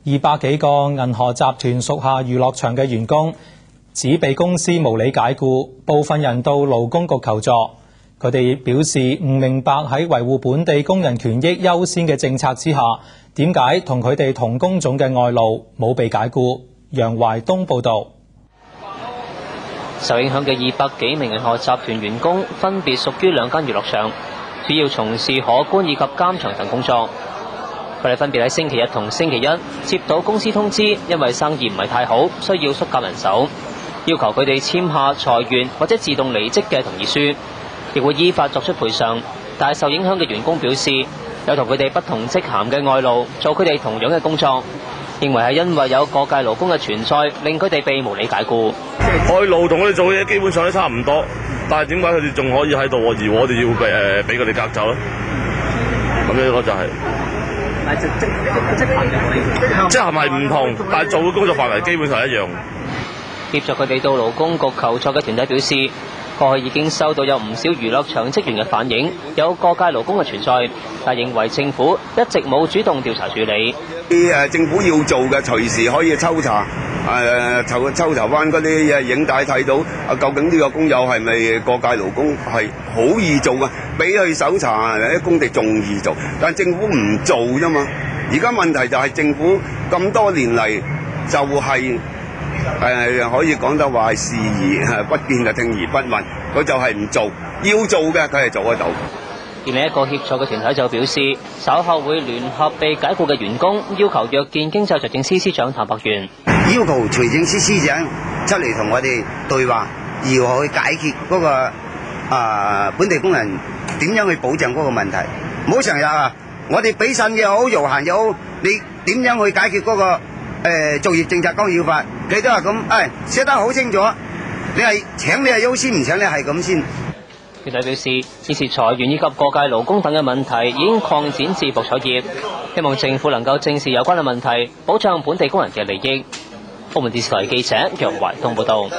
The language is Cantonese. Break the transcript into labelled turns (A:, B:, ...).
A: 200幾個銀河集團屬下娛樂場嘅員工只被公司無理解僱，部分人到勞工局求助。佢哋表示唔明白喺維護本地工人權益優先嘅政策之下，點解同佢哋同工種嘅外勞冇被解僱。楊懷東報導。
B: 受影響嘅200幾名銀河集團員工分別屬於2間娛樂場，主要從事可觀以及監場等工作。佢哋分別喺星期日同星期一接到公司通知，因為生意唔係太好，需要縮減人手，要求佢哋簽下裁員或者自動離職嘅同意書，亦會依法作出賠償。但係受影響嘅員工表示，有同佢哋不同職銜嘅外勞做佢哋同樣嘅工作，認為係因為有過界勞工嘅存在，令佢哋被無理解僱。
C: 外勞同我哋做嘅嘢基本上都差唔多，但係點解佢哋仲可以喺度，而我哋要俾佢哋隔走咧？咁呢個就係即係咪唔同？但係做嘅工作範圍基本上一樣。
B: 協助佢哋到勞工局求助嘅團體表示，過去已經收到有唔少娛樂場職員嘅反映，有過界勞工嘅存在，但認為政府一直冇主動調查處理。
D: 政府要做嘅隨時可以抽查，抽查翻嗰啲影帶睇到究竟呢個工友係咪過界勞工，係好易做嘅，比去搜查啲工地仲易做，但政府唔做啫嘛。而家問題就係政府咁多年嚟就係可以講得話係視而不見嘅，聽而不聞，佢就係唔做，要做嘅佢係做得到。
B: 而另一個協助嘅團體就表示，稍後會聯合被解僱嘅員工，要求約見經濟財政司司長譚伯源，
E: 要求財政司司長出嚟同我哋對話，如何去解決嗰個本地工人點樣去保障嗰個問題。唔好成日我哋俾腎又好，悠閒又好，你點樣去解決嗰個就業政策綱要法？你都係咁寫得好清楚，你係請你係優先，唔請你係咁先。
B: 團體表示，此次裁員以及過界勞工等嘅問題已經擴展至博彩業，希望政府能夠正視有關嘅問題，保障本地工人嘅利益。澳門電視台記者楊懷東報道。